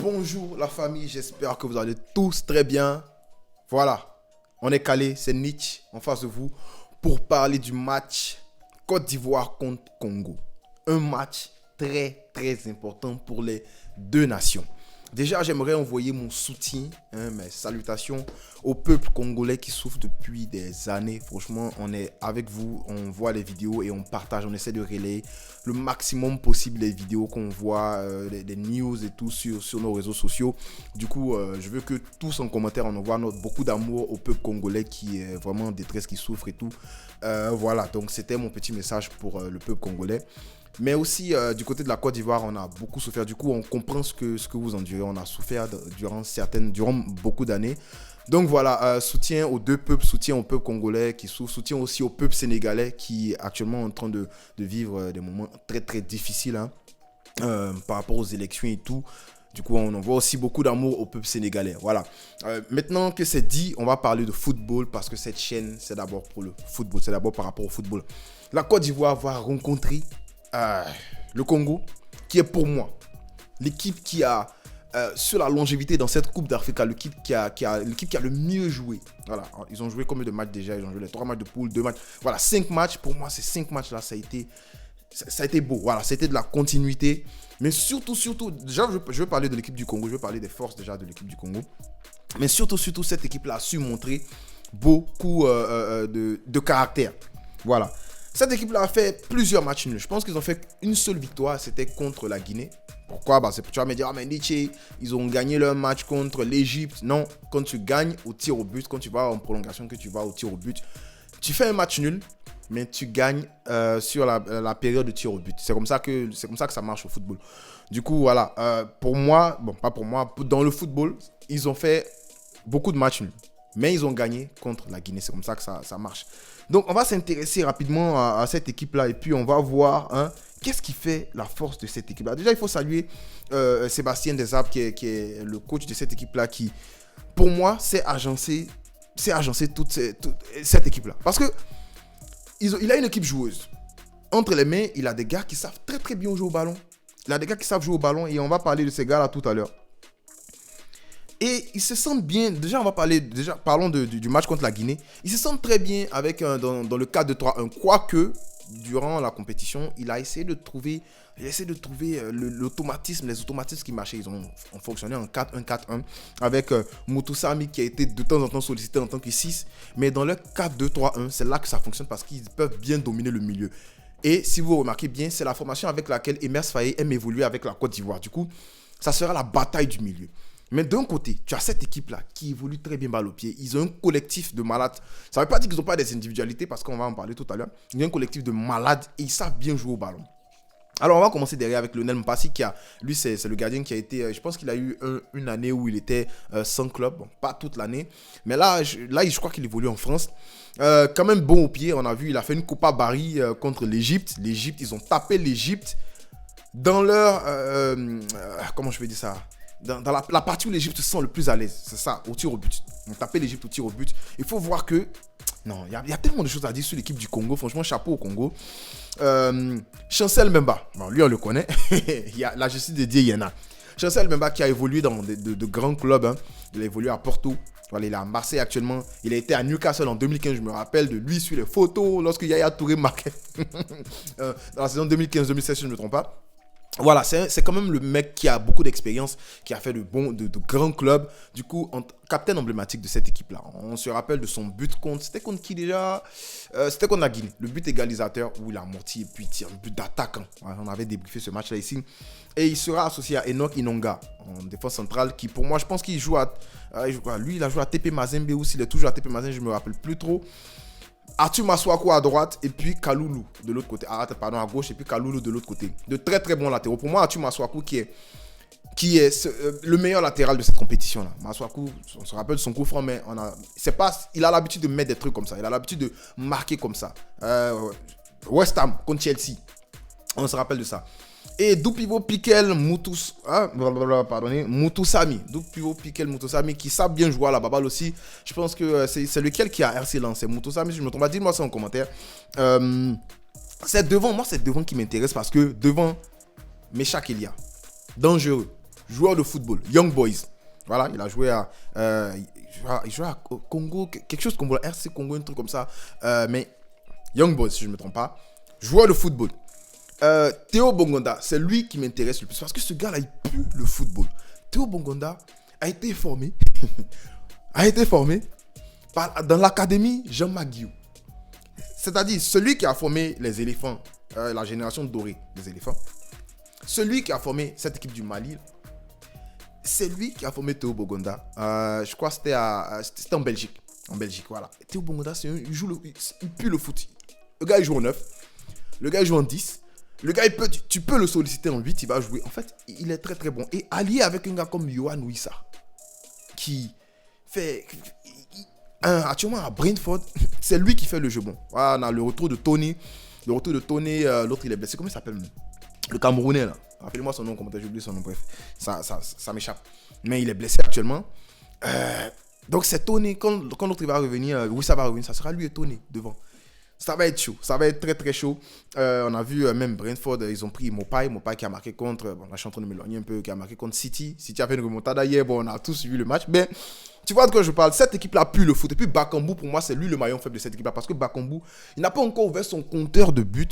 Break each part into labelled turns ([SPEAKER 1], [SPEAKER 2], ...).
[SPEAKER 1] Bonjour la famille, j'espère que vous allez tous très bien. Voilà, on est calé, c'est Nietzsche en face de vous pour parler du match Côte d'Ivoire contre Congo. Un match très important pour les deux nations. Déjà, j'aimerais envoyer mon soutien, mes salutations au peuple congolais qui souffre depuis des années. Franchement, on est avec vous, on voit les vidéos et on partage, on essaie de relayer le maximum possible les vidéos qu'on voit, les news et tout sur nos réseaux sociaux. Du coup, je veux que tous en commentaire, on envoie beaucoup d'amour au peuple congolais qui est vraiment en détresse, qui souffre et tout. Voilà, donc c'était mon petit message pour le peuple congolais. Mais aussi, du côté de la Côte d'Ivoire, on a beaucoup souffert. Du coup, on comprend ce que vous endurez. On a souffert durant beaucoup d'années. Donc voilà, soutien aux deux peuples, soutien au peuple congolais qui souffre, soutien aussi au peuple sénégalais qui est actuellement en train de vivre des moments très difficiles par rapport aux élections et tout. Du coup, on envoie aussi beaucoup d'amour au peuple sénégalais. Voilà. Maintenant que c'est dit, on va parler de football parce que cette chaîne, c'est d'abord pour le football. C'est d'abord par rapport au football. La Côte d'Ivoire va rencontrer le Congo, qui est pour moi l'équipe qui a, sur la longévité dans cette Coupe d'Afrique, l'équipe qui a le mieux joué. Voilà, ils ont joué combien de matchs déjà? Ils ont joué les 3 matchs de poule, 2 matchs. Voilà, 5 matchs. Pour moi, ces 5 matchs-là, ça a été beau. Voilà, c'était de la continuité. Mais surtout, déjà, je veux parler de l'équipe du Congo. Je veux parler des forces déjà de l'équipe du Congo. Mais surtout, cette équipe-là a su montrer beaucoup de caractère. Voilà. Cette équipe-là a fait plusieurs matchs nuls. Je pense qu'ils ont fait une seule victoire, c'était contre la Guinée. Pourquoi? Tu vas me dire, mais Nietzsche, ils ont gagné leur match contre l'Égypte. Non, quand tu gagnes au tir au but, quand tu vas en prolongation, que tu vas au tir au but, tu fais un match nul, mais tu gagnes sur la période de tir au but. C'est comme ça que ça marche au football. Du coup, voilà. Pour moi, pas pour moi, dans le football, ils ont fait beaucoup de matchs nuls. Mais ils ont gagné contre la Guinée. C'est comme ça que ça marche. Donc, on va s'intéresser rapidement à cette équipe-là. Et puis, on va voir qu'est-ce qui fait la force de cette équipe-là. Déjà, il faut saluer Sébastien Desabre, qui est le coach de cette équipe-là, qui, pour moi, s'est agencé toute cette équipe-là. Parce que il a une équipe joueuse. Entre les mains, il a des gars qui savent très bien jouer au ballon. Il a des gars qui savent jouer au ballon. Et on va parler de ces gars-là tout à l'heure. Et ils se sentent bien. Parlons du match contre la Guinée. Ils se sentent très bien avec dans le 4-2-3-1. Quoique, durant la compétition, il a essayé de trouver l'automatisme, les automatismes qui marchaient. Ils ont fonctionné en 4-1-4-1 avec Moutoussamy qui a été de temps en temps sollicité en tant que 6. Mais dans le 4-2-3-1, c'est là que ça fonctionne parce qu'ils peuvent bien dominer le milieu. Et si vous remarquez bien, c'est la formation avec laquelle Emers Faé aime évoluer avec la Côte d'Ivoire. Du coup, ça sera la bataille du milieu. Mais d'un côté, tu as cette équipe-là qui évolue très bien balle au pied. Ils ont un collectif de malades. Ça ne veut pas dire qu'ils n'ont pas des individualités parce qu'on va en parler tout à l'heure. Ils ont un collectif de malades et ils savent bien jouer au ballon. Alors, on va commencer derrière avec Lionel Mpassi qui lui, c'est le gardien qui a été... Je pense qu'il a eu une année où il était sans club. Bon, pas toute l'année. Mais là, je crois qu'il évolue en France. Quand même bon au pied. On a vu, il a fait une Copa Barry contre l'Égypte. Ils ont tapé l'Égypte dans leur... comment je vais dire ça? Dans la partie où l'Égypte se sent le plus à l'aise, c'est ça, au tir au but. On tapait l'Égypte au tir au but. Il faut voir que, non, il y a tellement de choses à dire sur l'équipe du Congo. Franchement, chapeau au Congo. Chancel Mbemba, bon, lui on le connaît. Il y a la justice dédiée, il y en a. Chancel Mbemba qui a évolué dans de grands clubs. Il a évolué à Porto. Voilà, il est à Marseille actuellement. Il a été à Newcastle en 2015. Je me rappelle de lui sur les photos lorsque Yaya Touré marquait dans la saison 2015-2016, si je ne me trompe pas. Voilà, c'est quand même le mec qui a beaucoup d'expérience, qui a fait de grands clubs. Du coup, capitaine emblématique de cette équipe-là. On se rappelle de son but c'était contre qui déjà? C'était contre la Guinée. Le but égalisateur où il a amorti et puis tire un but d'attaquant. Voilà, on avait débriefé ce match-là ici. Et il sera associé à Enoch Inonga en défense centrale qui, pour moi, je pense qu'il joue lui, il a joué à TP Mazembe aussi. Il est toujours à TP Mazembe, je ne me rappelle plus trop. Arthur Masuaku à droite et puis Kaloulou de l'autre côté. À gauche et puis Kaloulou de l'autre côté. De très bons latéraux. Pour moi, Arthur Masuaku qui est le meilleur latéral de cette compétition-là. Masuaku, on se rappelle son coup franc, mais il a l'habitude de mettre des trucs comme ça. Il a l'habitude de marquer comme ça. West Ham contre Chelsea. On se rappelle de ça. Et Doupivo Piquel Moutoussamy. Doupivo Piquel Moutoussamy qui savent bien jouer à la baballe aussi. Je pense que c'est lequel qui a RC lancé Moutoussamy, si je me trompe pas. Dites-moi ça en commentaire. C'est devant qui m'intéresse parce que devant Meshak Elia. Dangereux. joueur de football, Young Boys. Voilà, il a joué il jouait à Congo, quelque chose comme RC Congo, un truc comme ça. Mais Young Boys, si je ne me trompe pas. Joueur de football. Théo Bongonda, c'est lui qui m'intéresse le plus parce que ce gars-là, il pue le football. Théo Bongonda a été formé, dans l'académie Jean Maguiou. C'est-à-dire celui qui a formé les éléphants, la génération dorée des éléphants. Celui qui a formé cette équipe du Mali, c'est lui qui a formé Théo Bongonda. Je crois que c'était en Belgique. En Belgique, voilà. Théo Bongonda, il pue le foot. Le gars, il joue en 9. Le gars, il joue en 10. Le gars, tu peux le solliciter en 8, il va jouer. En fait, il est très très bon. Et allié avec un gars comme Yohan Wissa, qui fait... actuellement à Brentford, c'est lui qui fait le jeu bon. Voilà, on a le retour de Tony. L'autre, il est blessé. Comment il s'appelle? Le Camerounais, là. Rappelez-moi son nom, comment j'ai oublié son nom, bref. Ça m'échappe. Mais il est blessé actuellement. Donc c'est Tony. Quand l'autre il va revenir, Wissa va revenir, ça sera lui et Tony devant. Ça va être chaud, ça va être très très chaud. On a vu même Brentford, ils ont pris Mopai qui a marqué contre, bon là je suis en train de m'éloigner un peu, qui a marqué contre City. City a fait une remontada hier, bon on a tous vu le match, mais tu vois de quoi je parle, cette équipe-là pue le foot. Et puis Bakambu, pour moi c'est lui le maillon faible de cette équipe-là, parce que Bakambu, il n'a pas encore ouvert son compteur de buts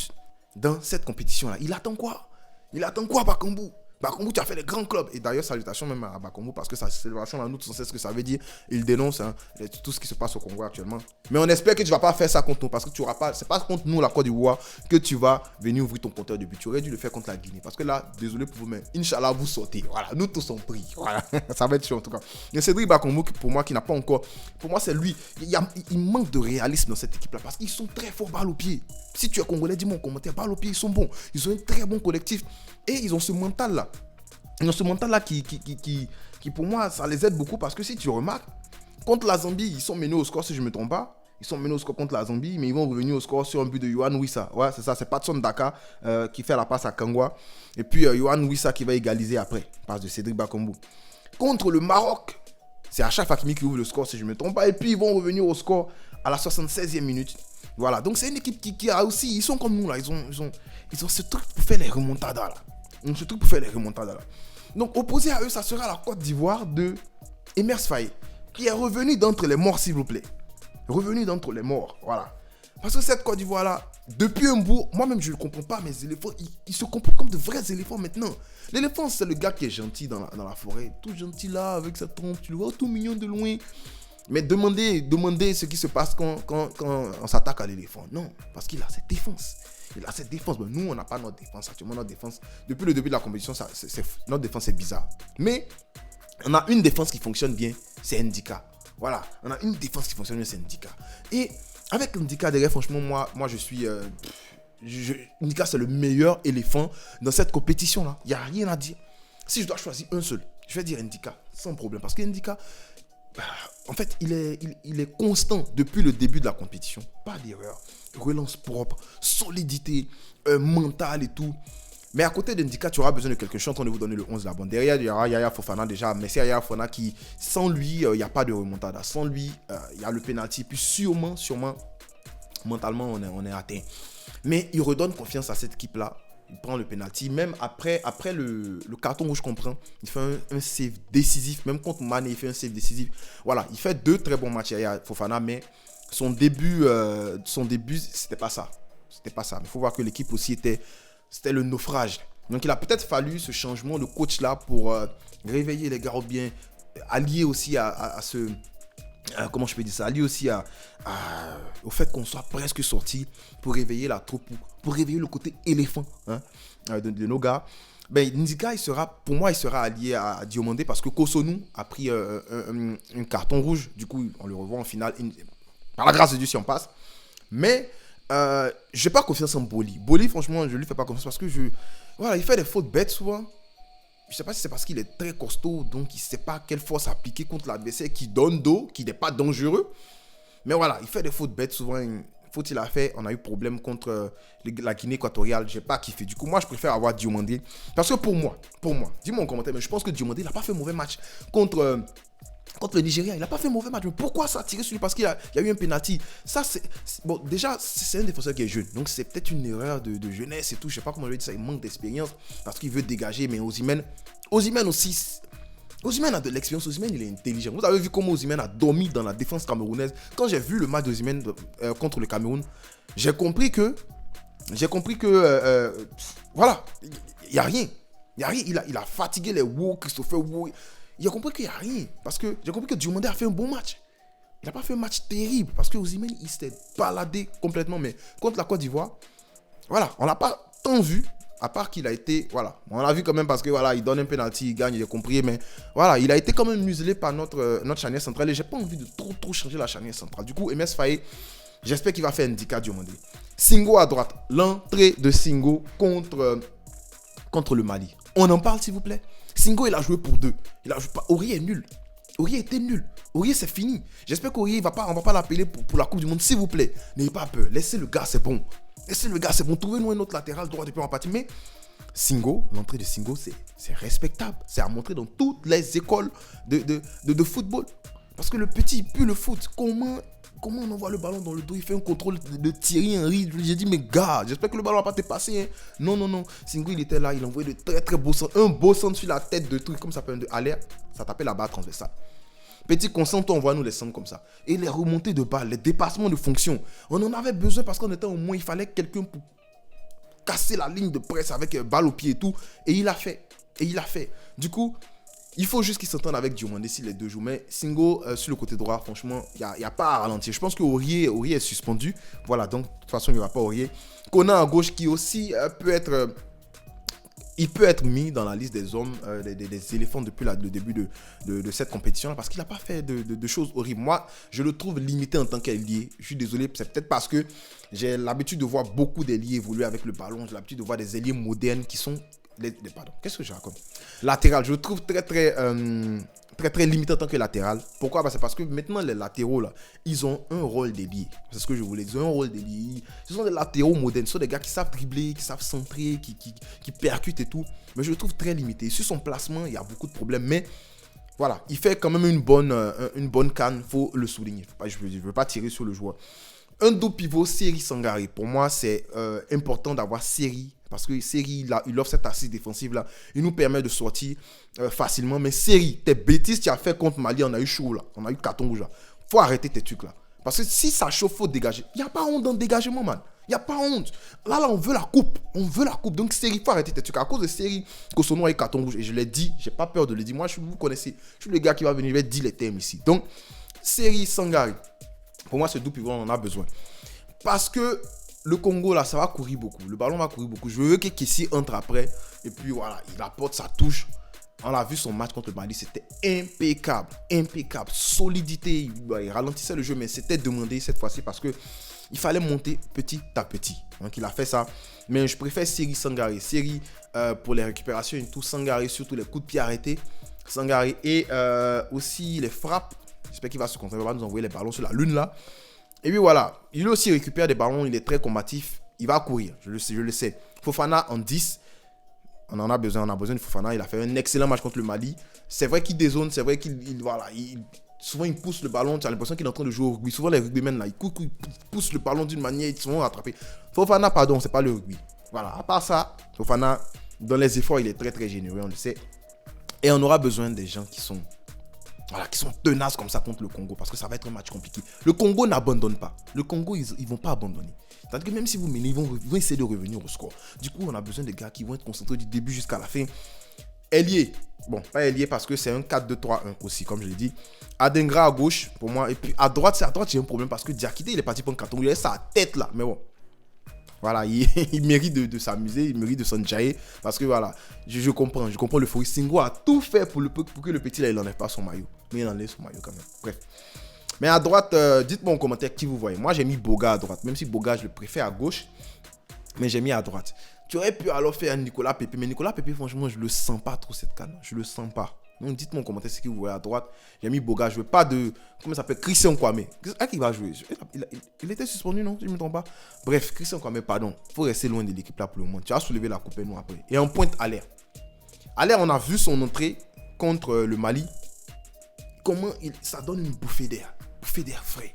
[SPEAKER 1] dans cette compétition-là. Il attend quoi Bakambu? Bakambu, tu as fait des grands clubs. Et d'ailleurs, salutations même à Bakambu parce que sa célébration, nous, on sait ce que ça veut dire. Il dénonce tout ce qui se passe au Congo actuellement. Mais on espère que tu ne vas pas faire ça contre nous parce que tu auras pas. C'est pas contre nous, la Côte d'Ivoire, que tu vas venir ouvrir ton compteur de but. Tu aurais dû le faire contre la Guinée. Parce que là, désolé pour vous, mais Inch'Allah, vous sortez. Voilà, nous tous sommes pris. Voilà, ça va être chaud en tout cas. Et Cédric Bakambu, pour moi, qui n'a pas encore. Pour moi, c'est lui. Il manque de réalisme dans cette équipe-là parce qu'ils sont très forts balle au pied. Si tu es Congolais, dis-moi en commentaire, balle au pied, ils sont bons. Ils ont un très bon collectif. Et ils ont ce mental-là. Qui, pour moi, ça les aide beaucoup parce que si tu remarques, contre la Zambie, ils sont menés au score, si je ne me trompe pas. Ils sont menés au score contre la Zambie, mais ils vont revenir au score sur un but de Yohan Wissa. Ouais, c'est ça, c'est Patson Daka qui fait la passe à Kangwa. Et puis Yohan Wissa qui va égaliser après, passe de Cédric Bakambu. Contre le Maroc, c'est Achraf Hakimi qui ouvre le score, si je ne me trompe pas. Et puis ils vont revenir au score à la 76e minute. Voilà, donc c'est une équipe qui a aussi, ils sont comme nous là, ils ont ce truc pour faire les remontadas là. Donc opposé à eux, ça sera la Côte d'Ivoire de Emers Faye, qui est revenu d'entre les morts, s'il vous plaît. Revenu d'entre les morts, voilà. Parce que cette Côte d'Ivoire là, depuis un bout, moi-même je ne comprends pas, mes éléphants, ils se comportent comme de vrais éléphants maintenant. L'éléphant, c'est le gars qui est gentil dans la forêt, tout gentil là, avec sa trompe, tu le vois tout mignon de loin. Mais demandez ce qui se passe quand on s'attaque à l'éléphant. Non, parce qu'il a cette défense. Il a cette défense. Mais nous, on n'a pas notre défense. Actuellement, notre défense, depuis le début de la compétition, notre défense est bizarre. Mais on a une défense qui fonctionne bien, c'est Ndika. Voilà, on a une défense qui fonctionne bien, c'est Ndika. Et avec Ndika derrière, franchement, moi je suis... Ndika, c'est le meilleur éléphant dans cette compétition-là. Il n'y a rien à dire. Si je dois choisir un seul, je vais dire Ndika, sans problème. Parce que Ndika... En fait, il est constant depuis le début de la compétition. Pas d'erreur. Relance propre, solidité, mentale et tout. Mais à côté d'Ndika, tu auras besoin de quelqu'un. Je suis en train de vous donner le 11 là. Bon, derrière, il y aura Yaya Fofana déjà. Mais c'est Yaya Fofana qui, sans lui, il n'y a pas de remontada. Sans lui, il y a le penalty. Puis sûrement, mentalement, on est atteint. Mais il redonne confiance à cette équipe-là. Il prend le penalty. Même après le carton rouge qu'on prend, il fait un save décisif. Même contre Mané, il fait un save décisif. Voilà, il fait 2 très bons matchs à Fofana, mais son début, c'était pas ça. C'était pas ça. Mais il faut voir que l'équipe aussi c'était le naufrage. Donc il a peut-être fallu ce changement de coach là pour réveiller les gardiens, allié aussi à ce... comment je peux dire ça, allié aussi au fait qu'on soit presque sorti pour réveiller la troupe, pour réveiller le côté éléphant de nos gars. Ben, Ndika, pour moi, il sera allié à Diomandé parce que Kosonou a pris un carton rouge. Du coup, on le revoit en finale. Par la grâce de Dieu, si on passe. Mais je n'ai pas confiance en Boli. Boli, franchement, je ne lui fais pas confiance parce que voilà, il fait des fautes bêtes souvent. Je ne sais pas si c'est parce qu'il est très costaud, donc il ne sait pas quelle force appliquer contre l'adversaire qui donne dos, qui n'est pas dangereux. Mais voilà, il fait des fautes bêtes souvent. Faute il a fait, on a eu problème contre la Guinée équatoriale. Je n'ai pas kiffé. Du coup, moi, je préfère avoir Diomandé. Parce que pour moi, dis-moi en commentaire, mais je pense que Diomandé, il n'a pas fait un mauvais match contre le Nigeria. Il n'a pas fait un mauvais match. Mais pourquoi ça a tiré sur lui? Parce qu'il y a eu un penalty. Ça, bon, déjà, c'est un défenseur qui est jeune. Donc, c'est peut-être une erreur de jeunesse et tout. Je ne sais pas comment je vais dire ça. Il manque d'expérience parce qu'il veut dégager. Mais Osimhen, Osimhen aussi. Osimhen a de l'expérience, Osimhen il est intelligent. Vous avez vu comment Osimhen a dormi dans la défense camerounaise. Quand j'ai vu le match d'Osimhen contre le Cameroun, j'ai compris que voilà, il n'y a rien. Il a fatigué les Wu, Christopher Wu. Il a compris qu'il n'y a rien. Parce que j'ai compris que Diomandé a fait un bon match. Il n'a pas fait un match terrible. Parce que Osimhen, il s'est baladé complètement. Mais contre la Côte d'Ivoire, voilà, on ne l'a pas tant vu. À part qu'il a été, voilà, on l'a vu quand même parce que voilà, il donne un penalty, il gagne, il est compris. Mais voilà, il a été quand même muselé par notre charnière centrale. Et j'ai pas envie de trop changer la charnière centrale. Du coup, MS Faye, j'espère qu'il va faire Ndika Diomandé. Singo à droite. L'entrée de Singo contre le Mali. On en parle s'il vous plaît. Singo il a joué pour 2. Il a joué pas. Aurier est nul. Aurier était nul. Aurier c'est fini. J'espère qu'Aurier on va pas l'appeler pour la Coupe du Monde s'il vous plaît. N'ayez pas peur. Laissez le gars c'est bon. Trouvez-nous un autre latéral droit depuis en partie. Mais Singo, l'entrée de Singo c'est respectable. C'est à montrer dans toutes les écoles de football. Parce que le petit il pue le foot. Comment on envoie le ballon dans le dos, il fait un contrôle de Thierry Henry. J'ai dit, mais gars, j'espère que le ballon va pas te passer. Hein. Non. Singo, il était là, il envoyait de très beaux centres. Un beau centre sur la tête de truc, comme ça s'appelle, de aller, ça tapait la barre transversale. Petit concentre, on voit nous les centres comme ça. Et les remontées de balles, les dépassements de fonction. On en avait besoin parce qu'on était au moins, il fallait quelqu'un pour casser la ligne de presse avec balle au pied et tout. Et il a fait. Du coup, il faut juste qu'il s'entende avec Diomandé si les deux jouent. Mais Singo, sur le côté droit, franchement, il n'y a pas à ralentir. Je pense que Aurier est suspendu. Voilà, donc de toute façon, il n'y aura pas Aurier. Konan à gauche qui aussi peut être... il peut être mis dans la liste des hommes, des éléphants depuis le début de cette compétition. Parce qu'il n'a pas fait de choses horribles. Moi, je le trouve limité en tant qu'ailier. Je suis désolé, c'est peut-être parce que j'ai l'habitude de voir beaucoup d'ailiers évoluer avec le ballon. J'ai l'habitude de voir des ailiers modernes qui sont... Pardon, qu'est-ce que je raconte? Latéral, je le trouve très limité en tant que latéral. Pourquoi? C'est parce que maintenant les latéraux là, ils ont un rôle d'ailier. C'est ce que je voulais dire. Ils ont un rôle d'ailier. Ce sont des latéraux modernes. Ce sont des gars qui savent dribbler, qui savent centrer, qui percutent et tout. Mais je le trouve très limité. Sur son placement, il y a beaucoup de problèmes. Mais voilà, il fait quand même une bonne canne. Il faut le souligner. Je ne veux pas tirer sur le joueur. Un double pivot, Seri Sangaré. Pour moi, c'est important d'avoir Seri. Parce que Seri, il offre cette assise défensive là. Il nous permet de sortir facilement. Mais Seri, tes bêtises que tu as fait contre Mali, on a eu chaud là. On a eu carton rouge là. Faut arrêter tes trucs là. Parce que si ça chauffe, faut dégager. Il n'y a pas honte dans le dégagement, man. Il n'y a pas honte. Là, on veut la coupe. Donc Seri, faut arrêter tes trucs. À cause de Seri, Kosono a eu carton rouge. Et je l'ai dit, j'ai pas peur de le dire. Moi, vous connaissez. Je suis le gars qui va venir, je vais dire les thèmes ici. Donc, Seri Sangaré. Pour moi, ce double pivot, on en a besoin. Parce que le Congo, là, ça va courir beaucoup. Le ballon va courir beaucoup. Je veux que Kessie entre après. Et puis, voilà, il apporte sa touche. On a vu son match contre le Mali. C'était impeccable. Solidité. Il ralentissait le jeu, mais c'était demandé cette fois-ci parce que il fallait monter petit à petit. Donc, il a fait ça. Mais je préfère Seri Sangaré. Seri pour les récupérations et tout. Sangaré, surtout les coups de pied arrêtés. Sangaré et aussi les frappes. J'espère qu'il va se concentrer. Il va nous envoyer les ballons sur la lune là. Et puis voilà, il aussi récupère des ballons, il est très combatif, il va courir, je le sais. Fofana en 10, on a besoin de Fofana, il a fait un excellent match contre le Mali. C'est vrai qu'il dézone, c'est vrai souvent il pousse le ballon, tu as l'impression qu'il est en train de jouer au rugby. Souvent les rugbymen là, ils poussent le ballon d'une manière, ils sont rattrapés. Fofana, pardon, c'est pas le rugby. Voilà, à part ça, Fofana, dans les efforts, il est très généreux, on le sait. Et on aura besoin des gens qui sont tenaces comme ça contre le Congo parce que ça va être un match compliqué. Le Congo n'abandonne pas. Le Congo, ils vont pas abandonner. C'est-à-dire que même si vous menez, ils vont essayer de revenir au score. Du coup, on a besoin de gars qui vont être concentrés du début jusqu'à la fin. Ailier. Bon, pas ailier parce que c'est un 4-2-3-1 aussi, comme je l'ai dit. Adengra à gauche, pour moi. Et puis à droite, j'ai un problème parce que Diakité, il est parti pour un carton. Il a sa tête là. Mais bon. Voilà, il mérite de s'amuser, il mérite de s'enjailler. Parce que voilà, je comprends l'euphorie. Singo a tout fait pour que le petit là, il n'enlève pas son maillot. Mais il enlève son maillot quand même. Bref. Mais à droite, dites-moi en commentaire qui vous voyez. Moi, j'ai mis Boga à droite. Même si Boga, je le préfère à gauche. Mais j'ai mis à droite. Tu aurais pu alors faire Nicolas Pepe. Mais Nicolas Pepe, franchement, je le sens pas trop cette canne. Je le sens pas. Donc dites-moi en commentaire ce que vous voyez à droite. J'ai mis Boga. Je veux pas de... Comment ça s'appelle? Christian Kwame. À qui va jouer? Il était suspendu, non? Je ne me trompe pas. Bref, Christian Kwame, pardon. Il faut rester loin de l'équipe là pour le moment. Tu vas soulever la coupe et nous après. Et en pointe Aller. Aller, on a vu son entrée contre le Mali. Comment ça donne une bouffée d'air. Bouffée d'air frais.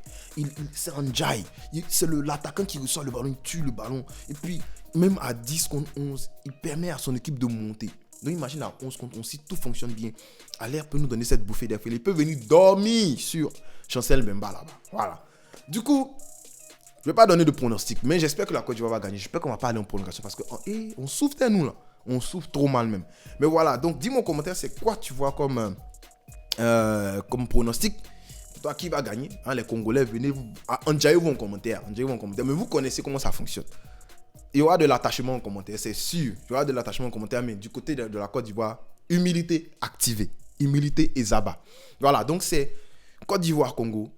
[SPEAKER 1] C'est un jai. C'est l'attaquant qui reçoit le ballon. Il tue le ballon. Et puis, même à 10 contre 11, il permet à son équipe de monter. Donc imagine à 11 contre 11, si tout fonctionne bien, Allaire peut nous donner cette bouffée d'air frais. Il peut venir dormir sur Chancel Mbemba là-bas. Voilà. Du coup, je ne vais pas donner de pronostic, mais j'espère que la Côte d'Ivoire va gagner. J'espère qu'on ne va pas aller en prolongation parce qu'on souffre de nous là. On souffre trop mal même. Mais voilà, donc dis-moi en commentaire, c'est quoi tu vois comme pronostic. Toi qui va gagner, hein, les Congolais, venez, enjaillez-vous en commentaire. Mais vous connaissez comment ça fonctionne. Il y aura de l'attachement en commentaire, c'est sûr. Il y aura de l'attachement en commentaire, mais du côté de la Côte d'Ivoire, humilité activée. Humilité et Zaba. Voilà, donc c'est Côte d'Ivoire-Congo.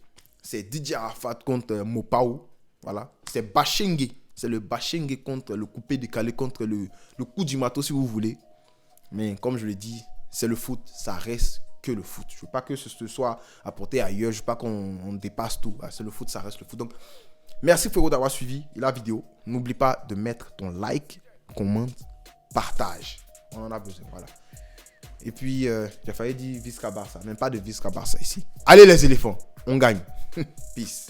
[SPEAKER 1] C'est Didier Arafat contre Mopao. Voilà, c'est Bachengue. C'est le Bachengue contre le coupé décalé, contre le coup du marteau si vous voulez. Mais comme je l'ai dit, c'est le foot, ça reste que le foot. Je ne veux pas que ce soit apporté ailleurs, je ne veux pas qu'on dépasse tout. C'est le foot, ça reste le foot. Donc, merci frérot d'avoir suivi la vidéo. N'oublie pas de mettre ton like, commente, partage. On en a besoin, voilà. Et puis, j'ai failli dire Visca Barça, même pas de Visca Barça ici. Allez les éléphants, on gagne. Peace.